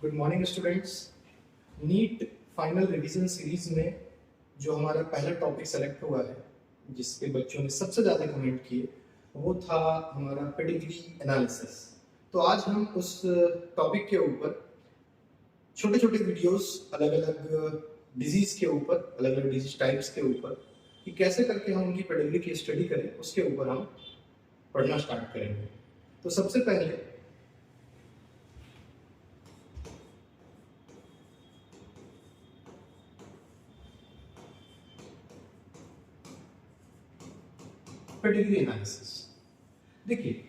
Good morning students. NEET final revision series में जो हमारा पहला टॉपिक सेलेक्ट हुआ है, जिसके बच्चों ने सबसे ज़्यादा कमेंट किए, वो था हमारा पेडिग्री एनालिसिस। तो आज हम उस टॉपिक के ऊपर छोटे छोटे वीडियोस अलग अलग डिजीज के ऊपर, अलग अलग डिजीज टाइप्स के ऊपर, कि कैसे करके हम उनकी पेडिग्री की स्टडी करें, उसके ऊपर हम पढ़ना स्टार्ट करेंगे। तो सबसे पहले पेडिग्री एनालिसिस। देखिए,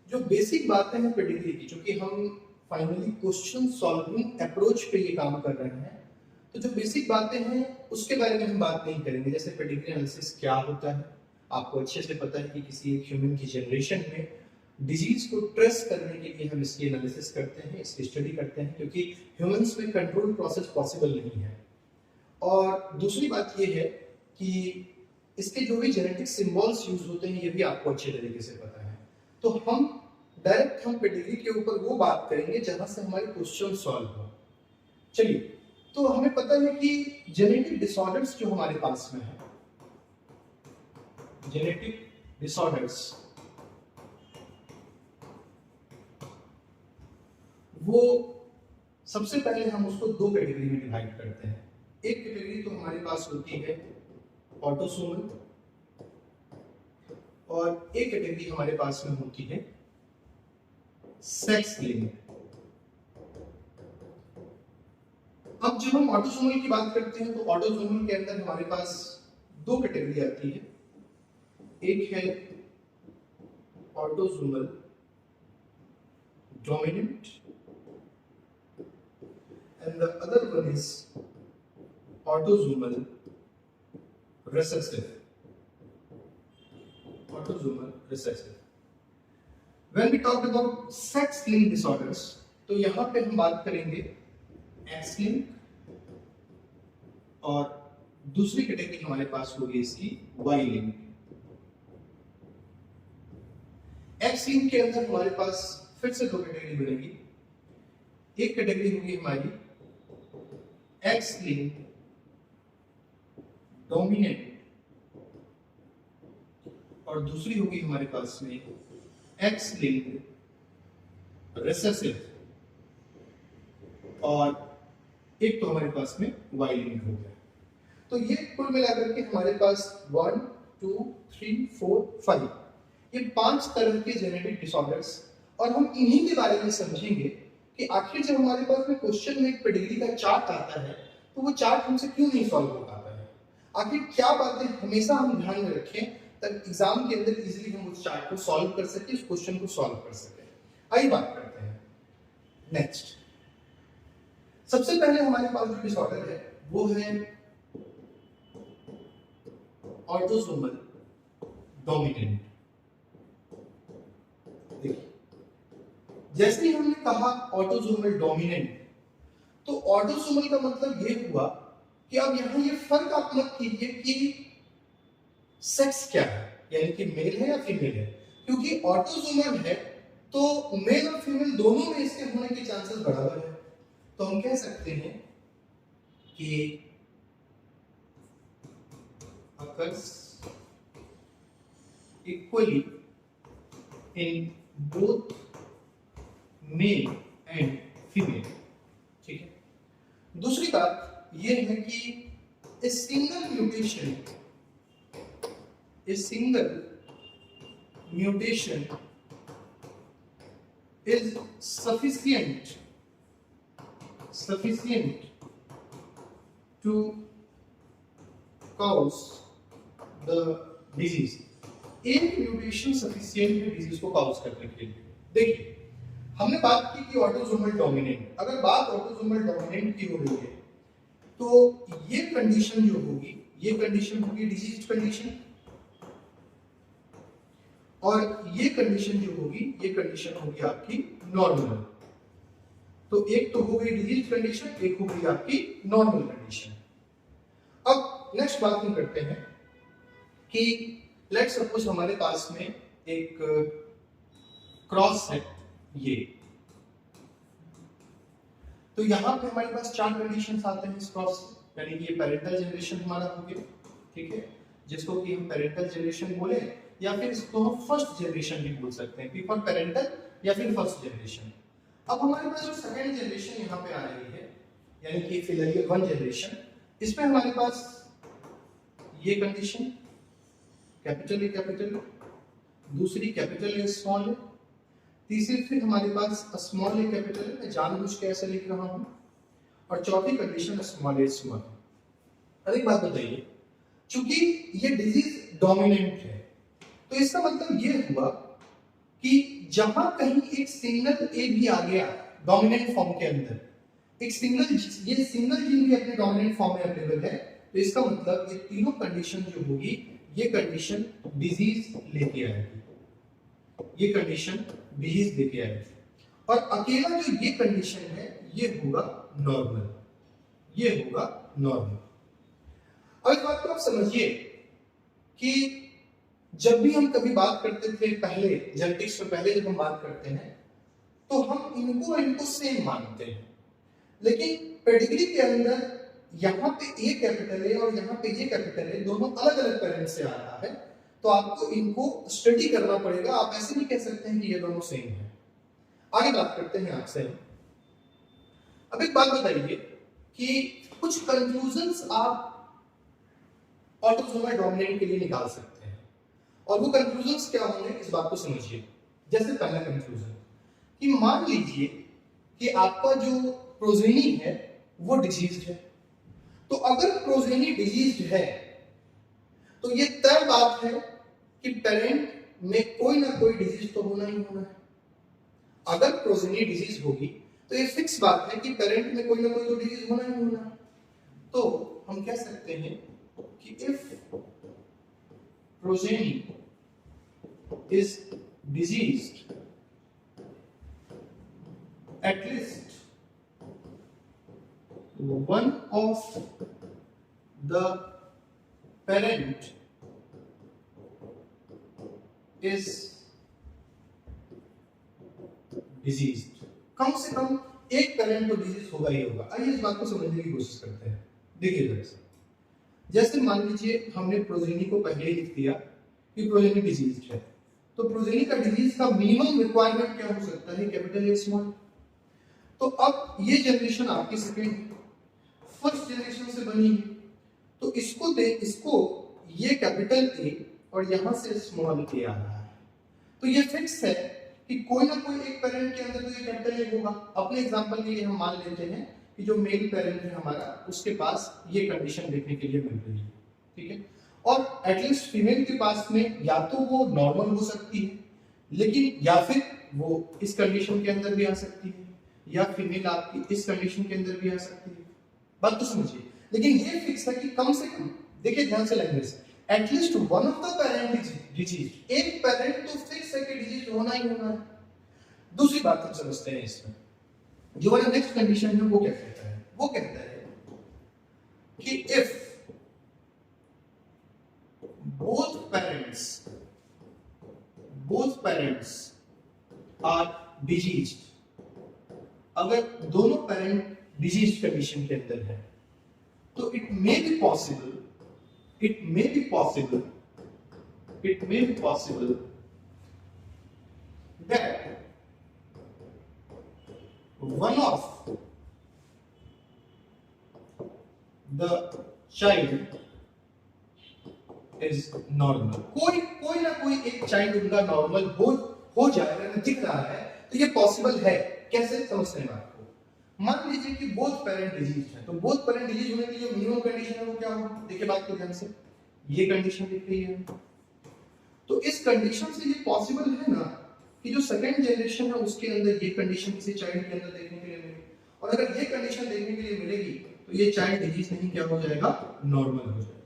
जो बेसिक बातें हैं पेडिग्री की, क्योंकि हम फाइनली क्वेश्चन सॉल्विंग अप्रोच पे ये काम कर रहे हैं, तो जो बेसिक बातें हैं उसके बारे में हम बात नहीं करेंगे। जैसे पेडिग्री एनालिसिस क्या होता है, आपको अच्छे से पता है कि किसी एक ह्यूमन की जनरेशन में डिजीज को ट्रेस करने के लिए हम इसकी एनालिसिस करते हैं, इसकी स्टडी करते हैं, क्योंकि ह्यूमंस में कंट्रोल प्रोसेस पॉसिबल नहीं है। और दूसरी बात ये है कि इसके जो भी जेनेटिक सिंबल्स यूज होते हैं, ये भी आपको अच्छे तरीके से पता है। तो हम पेडिग्री के ऊपर वो बात करेंगे जहां से हमारे क्वेश्चन सॉल्व हो। चलिए, तो हमें पता है कि जेनेटिक डिसऑर्डर्स जो हमारे पास में है, जेनेटिक डिसऑर्डर्स, वो सबसे पहले हम उसको दो कैटेगरी में डिवाइड करते हैं। एक कैटेगरी तो हमारे पास होती है ऑटोसोमल, और एक कैटेगरी हमारे पास में होती है सेक्स लिंक्ड। अब जब हम ऑटोसोमल की बात करते हैं, तो ऑटोसोमल के अंदर हमारे पास दो कैटेगरी आती है। एक है autosomal dominant and the other one is autosomal recessive. Autosomal recessive. When we talk about sex-linked disorders, तो यहाँ पे हम बात करेंगे X-linked, और दूसरी कैटेगरी हमारे पास होगी इसकी Y-linked। X-linked के अंदर हमारे पास फिर से दो कैटेगरी बनेगी। एक कैटेगरी होगी हमारी X-linked डोमिनेंट, और दूसरी होगी हमारे पास में एक्स लिंक्ड रिसेसिव, और एक तो हमारे पास में वाई लिंक्ड हो गया। तो ये कुल मिलाकर के हमारे पास 1 2 3 4 5 ये 5 तरह के जेनेटिक डिसऑर्डर्स, और हम इन्हीं के बारे में समझेंगे कि आखिर जब हमारे पास में क्वेश्चन में एक पेडिग्री का चार्ट आता है, तो वो चार्ट हमसे क्यों नहीं सॉल्व हो पाता है। आखिर क्या बातें हमेशा हम ध्यान में रखें तब एग्जाम के अंदर इजीली हम उस चार्ट को सॉल्व कर सके, उस क्वेश्चन को सॉल्व कर सके। आइए बात करते हैं नेक्स्ट। सबसे पहले हमारे पास जो डिसऑर्डर है वो है ऑटोसोमल डोमिनेंट। देखिए, जैसे ही हमने कहा ऑटोसोमल डोमिनेंट, तो ऑटोसोमल का मतलब ये हुआ कि अब यहां ये फर्क आप मत कीजिए कि सेक्स क्या है, यानी कि मेल है या फीमेल है, क्योंकि ऑटोसोमल है तो मेल और फीमेल दोनों में इसके होने के चांसेस बराबर है। तो हम कह सकते हैं कि occurs equally in both male and female। ठीक है। दूसरी बात यह है कि a single mutation is sufficient to cause the disease। एक म्यूटेशन सफिशिएंट है डिजीज को कॉज करने के लिए। देखिए, हमने बात की कि ऑटोसोमल डोमिनेंट, अगर बात ऑटोसोमल डोमिनेंट की हो रही है, तो ये कंडीशन जो होगी, ये कंडीशन होगी डिजीज कंडीशन, और ये कंडीशन जो होगी, ये कंडीशन होगी आपकी नॉर्मल। तो एक तो हो गई डिजीज कंडीशन, एक हो गई आपकी नॉर्मल कंडीशन। अब नेक्स्ट बात हम करते हैं कि लेट्स सपोज हमारे पास में एक क्रॉस है, ये तो यहाँ पे हमारे पास 4 कंडीशंस आते हैं इस क्रॉस से, यानी कि ये पेरेंटल जनरेशन हमारा हो गया, ठीक है, जिसको कि हम पेरेंटल जनरेशन बोले या फिर इसको हम फर्स्ट जनरेशन भी बोल सकते हैं, बिफोर पेरेंटल या फिर फर्स्ट जनरेशन। अब हमारे पास जो सेकंड जनरेशन यहाँ पे आ रही है, यानी कि फिलियल 1 जनरेशन, इसमें हमारे पास ये कंडीशन कैपिटल ए, दूसरी कैपिटल ए स्मॉल ए, तीसरी फिर हमारे पास स्मॉल ए कैपिटल है, मैं जानबूझ के ऐसे लिख रहा हूं, और चौथी कंडीशन स्मॉल ए स्मॉल। अब एक बात बताइए, चूंकि ये डिजीज डोमिनेंट है तो इसका मतलब ये हुआ कि जहां कहीं एक सिंगल ए भी आ गया डोमिनेंट फॉर्म के अंदर, एक सिंगल जीन भी अपने डोमिनेंट फॉर्म में अवेलेबल है, तो इसका मतलब ये तीनों कंडीशन जो होगी ये कंडीशन डिजीज लेके आएगी, ये कंडीशन डिजीज लेके आएगी, और अकेला जो ये कंडीशन है ये होगा नॉर्मल, ये होगा नॉर्मल। और इस बात को आप समझिए कि जब भी हम कभी बात करते थे पहले जेनेटिक्स में, पहले जब हम बात करते हैं तो हम इनको सेम मानते हैं, लेकिन पेडिग्री के अंदर यहाँ पे ए कैपिटल है और यहाँ पे ये कैपिटल है, दोनों अलग अलग पेरेंट्स से आ रहा है, तो आपको इनको स्टडी करना पड़ेगा, आप ऐसे नहीं कह सकते हैं कि ये दोनों सेम है। आगे बात करते हैं आपसे। अब एक बात बताइए कि कुछ कंक्लूजन्स आप ऑटोसोमल डोमिनेंट के लिए निकाल सकते हैं, और वो कंक्लूजन्स क्या होंगे इस बात को समझिए। जैसे पहला कंक्लूजन कि मान लीजिए कि आपका जो प्रोजेनी है वो डिजीज्ड है, तो अगर प्रोजेनी डिजीज्ड है तो ये तय बात है कि पेरेंट में कोई ना कोई डिजीज तो होना ही होना है। अगर प्रोजेनी डिजीज होगी तो ये फिक्स बात है कि पेरेंट में कोई ना कोई तो डिजीज होना ही होना है। तो हम कह सकते हैं कि if progeny is diseased at least one of the parent is diseased, कम से कम एक पेरेंट तो डिजीज होगा ही होगा। आइए इस बात को समझने की कोशिश करते हैं। देखिए दरअसल जैसे मान लीजिए हमने प्रोजेनी को पहले ही लिख दिया कि प्रोजेनी डिजीज है, तो प्रोजेनी का डिजीज का मिनिमम रिक्वायरमेंट क्या हो सकता है, कैपिटल ए स्मॉल। तो अब ये जनरेशन आपकी सेकेंड फर्स्ट जनरेशन से बनी है, तो इसको ये कैपिटल ए और यहां से स्मॉल ए आ रहा है, तो ये फिक्स है कि कोई ना कोई एक पेरेंट के अंदर तो ये कैपिटल ए होगा। अपने एग्जांपल के लिए हम मान लेते हैं कि जो मेल पेरेंट है हमारा उसके पास ये कंडीशन देखने के लिए मिल रही है, ठीक है, और एटलीस्ट फीमेल के पास में या तो वो नॉर्मल हो सकती है, लेकिन या फिर वो इस कंडीशन के अंदर भी आ सकती है, या फीमेल आपकी इस कंडीशन के अंदर भी आ सकती है। बात तो समझिए, लेकिन ये फिक्स है कि कम से कम, देखिए ध्यान से language, at least one of the parent is disease, एक पेरेंट तो फिक्स है कि डिजीज होना ही होना है। दूसरी बात हम समझते हैं इसमें, जो वाला नेक्स्ट कंडीशन है वो क्या कहता है, वो कहता है कि if both parents are diseased, अगर दोनों पेरेंट डिजीज कंडीशन के अंदर है, तो it may be possible that one of the child is normal, कोई ना कोई एक चाइल्ड उनका नॉर्मल हो जाएगा, दिख रहा है, तो ये पॉसिबल है। कैसे समझते हैं आपको, मान लीजिए कि बोथ पेरेंट डिजीज है, तो बोथ पेरेंट डिजीज होने की जो मिनिमम कंडीशन है वो क्या होगा, देखिए बात को ध्यान से, ये कंडीशन दिख रही है, तो इस कंडीशन से ये पॉसिबल है ना कि जो सेकंड जनरेशन है उसके अंदर ये कंडीशन किसी चाइल्ड के अंदर देखने के लिए मिलेगी, और अगर ये कंडीशन देखने के लिए मिलेगी तो ये चाइल्ड डिजीज नहीं क्या हो जाएगा, नॉर्मल हो जाएगा।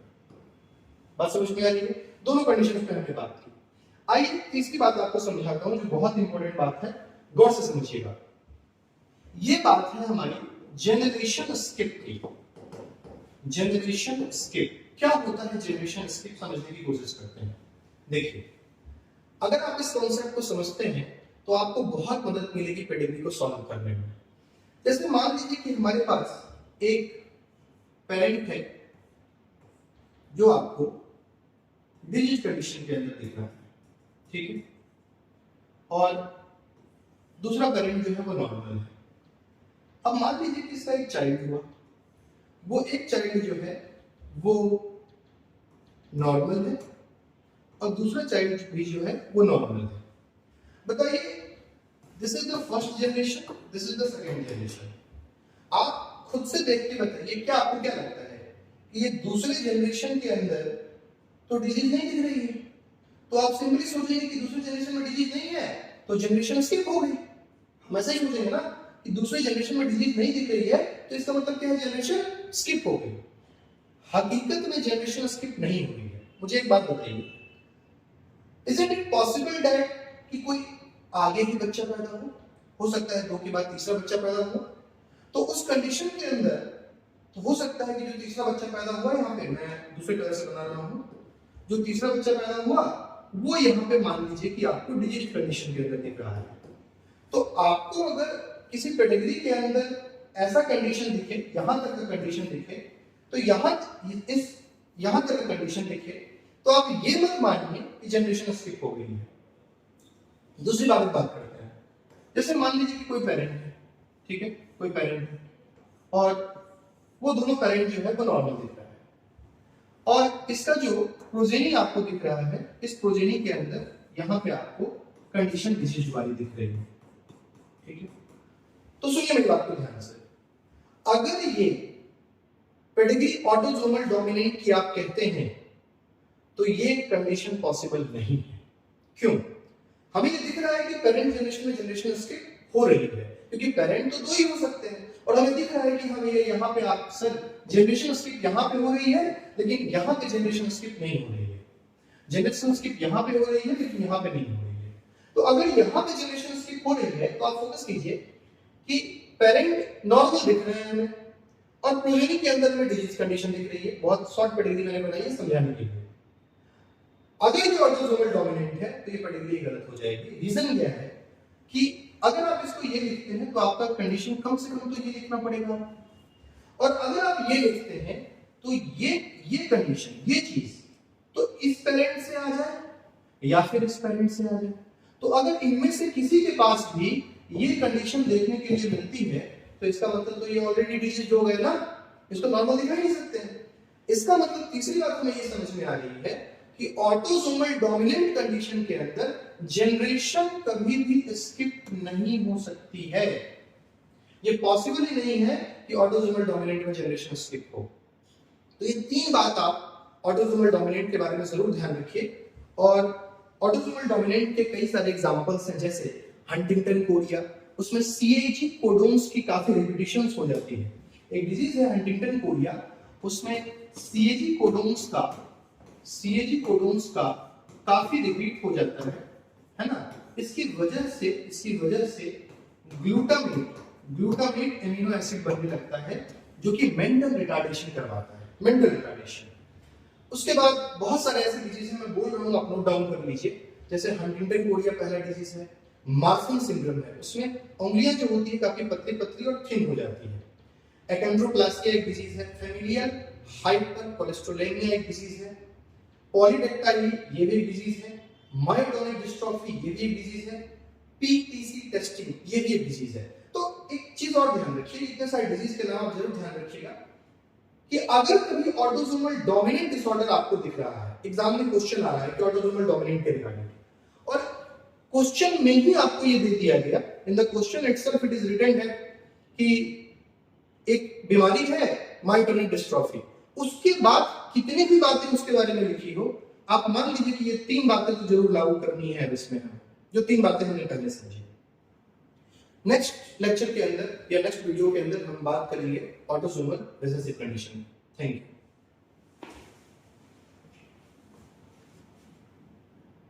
बात समझ में आ रही है, दोनों कंडीशन पे हमने बात की। आइए तीसरी बात आपको समझाता हूं जो बहुत इंपॉर्टेंट बात है, गौर से समझिएगा। ये बात है हमारी जनरेशन स्किप की। जनरेशन स्किप क्या होता है, जनरेशन स्किप समझने की कोशिश करते हैं। देखिए अगर आप इस कॉन्सेप्ट को समझते हैं तो आपको बहुत मदद मिलेगी पेडिग्री को सॉल्व करने में। जैसे मान लीजिए कि हमारे पास एक पेरेंट है जो आपको डिजीज कंडीशन के अंदर दिख रहा है, ठीक है, और दूसरा पेरेंट जो है वो नॉर्मल है। अब मान लीजिए कि इसका एक चाइल्ड हुआ, वो एक चाइल्ड जो है वो नॉर्मल है और दूसरा चाइल्ड भी जो है वो नॉर्मल है। बताइए, this is the first generation, this is the second generation. आप खुद से देख के बताइए, क्या आपको क्या लगता है कि ये दूसरे जनरेशन के अंदर तो डिजीज नहीं दिख रही है? तो आप सिंपली सोचेंगे कि दूसरे जनरेशन में डिजीज नहीं है तो जनरेशन स्किप हो गई। हम ऐसा ही सोचेंगे ना कि दूसरे जनरेशन में डिजीज नहीं दिख रही है तो इसका मतलब क्या है, जनरेशन स्किप हो गई। हकीकत में जनरेशन स्किप नहीं हुई है। मुझे एक बात बताइए, इज इट पॉसिबल दैट कि कोई आगे ही बच्चा पैदा हो सकता है 2 के बाद तीसरा बच्चा पैदा हो, तो उस कंडीशन के अंदर तो हो सकता है कि जो तीसरा बच्चा पैदा हुआ, यहाँ पे मैं दूसरे कलर से बना रहा हूँ, जो तीसरा बच्चा पैदा हुआ वो यहाँ पे मान लीजिए कि आपको डिजीज कंडीशन के अंदर दिख रहा है। तो आपको अगर किसी पेडिग्री के अंदर ऐसा कंडीशन दिखे, यहां तक का कंडीशन दिखे, तो यहां तक का कंडीशन दिखे, तो आप ये मत मानिए कि जनरेशन स्किप हो गई है। दूसरी बात करते हैं, जैसे मान लीजिए कि कोई पेरेंट है, ठीक है, कोई पेरेंट है और वो दोनों पेरेंट जो है वो नॉर्मल दिख रहा है, और इसका जो प्रोजेनी आपको दिख रहा है, इस प्रोजेनी के अंदर यहां पे आपको कंडीशन डिजीज वाली दिख रही है, ठीक है। तो सुनिए मेरी बात को ध्यान से, अगर ये पेडिग्री ऑटोसोमल डोमिनेंट की आप कहते हैं तो ये कंडीशन पॉसिबल नहीं है। क्यों? हमें ये दिख रहा है कि पेरेंट जनरेशन में जनरेशन स्किप हो रही है, क्योंकि पेरेंट तो 2 ही हो सकते हैं, और हमें दिख रहा है कि हमें यहाँ पे आप सर जनरेशन स्किप यहाँ पे हो रही है लेकिन यहाँ पे जनरेशन स्किप नहीं हो रही है, जनरेशन स्किप यहाँ पे हो रही है लेकिन यहाँ पे नहीं हो रही है। तो अगर यहाँ पे जनरेशन स्किप हो रही है तो आप फोकस कीजिए कि पेरेंट नॉर्मल दिख रहे हैं हमें और प्रोजेनी के अंदर में डिजीज कंडीशन दिख रही है। बहुत शॉर्ट पेडिग्री मैंने बनाई है समझाने के लिए। अगर ये ऑटोसोमल डोमिनेंट है तो ये पेडिग्री गलत हो जाएगी। रीजन क्या है कि अगर आप इसको ये लिखते हैं तो आपका कंडीशन कम से कम तो ये लिखना पड़ेगा, और अगर आप ये लिखते हैं तो ये कंडीशन, ये चीज तो इस पेरेंट से आ जाए या फिर इस पेरेंट से आ जाए। तो अगर इनमें से किसी के पास भी ये कंडीशन देखने के लिए मिलती है तो इसका मतलब तो ये ऑलरेडी डिजीज हो गए ना, इसको नॉर्मल दिखा ही नहीं सकते हैं। इसका मतलब तीसरी बात हमें ये समझ में आ रही है कि ऑटोसोमल डोमिनेंट कंडीशन के अंदर जनरेशन कभी भी स्किप नहीं हो सकती है। ये पॉसिबल ही नहीं है कि ऑटोसोमल डोमिनेंट में जनरेशन स्किप हो। तो ये 3 बात आप ऑटोसोमल डोमिनेंट के बारे में जरूर ध्यान रखिए। और ऑटोसोमल डोमिनेंट के कई सारे एग्जांपल्स हैं, जैसे हंटिंगटन कोरिया, उसमें CAG कोडोन्स की काफी रिपीटिशंस हो जाती है। एक डिजीज है हंटिंगटन कोरिया, उसमें CAG कोडोन्स का काफी रिपीट हो जाता है ना। इसकी वजह से ग्लूटामेट एमिनो एसिड बनने लगता है जो कि मेंटल रिटार्डेशन करवाता है, मेंटल रिटार्डेशन। उसके बाद बहुत सारे ऐसे डिजीज हैं, मैं बोल रहा हूं, आप नोट डाउन कर लीजिए। जैसे हंटिंगटन कोरिया पहला डिजीज है, मार्फन सिंड्रोम है, उसमें उंगलियां जो होती है काफी पतली पतली और थिन हो जाती है। एकेंड्रोप्लास्टिया एक डिजीज है, फेमिलियल हाइपरकोलेस्टेरोलेमिया एक डिजीज है, पॉलीडेक्टाइली ये भी एक डिजीज है, मायोटोनिक डिस्ट्रॉफी ये भी एक डिजीज है, PTC टेस्टिंग ये भी एक डिजीज है। तो एक चीज और ध्यान रखिए, इतने सारे डिजीज के नाम आप जरूर ध्यान रखिएगा कि अगर कभी ऑटोसोमल डोमिनेंट डिसऑर्डर आपको दिख रहा है, एग्जाम में क्वेश्चन आ रहा है कि ऑटोसोमल डोमिनेंट के रिगार्डिंग, और क्वेश्चन में ही आपको ये दे दिया गया, in the question itself it is written है कि एक बीमारी है मायोटोनिक डिस्ट्रॉफी, उसके बाद कितनी भी बातें उसके बारे में लिखी हो, आप मान लीजिए कि ये 3 बातें तो जरूर लागू करनी है इसमें, हम जो 3 बातें हमने पहले समझी। नेक्स्ट लेक्चर के अंदर या नेक्स्ट वीडियो के अंदर हम बात करेंगे autosomal recessive condition. Thank you.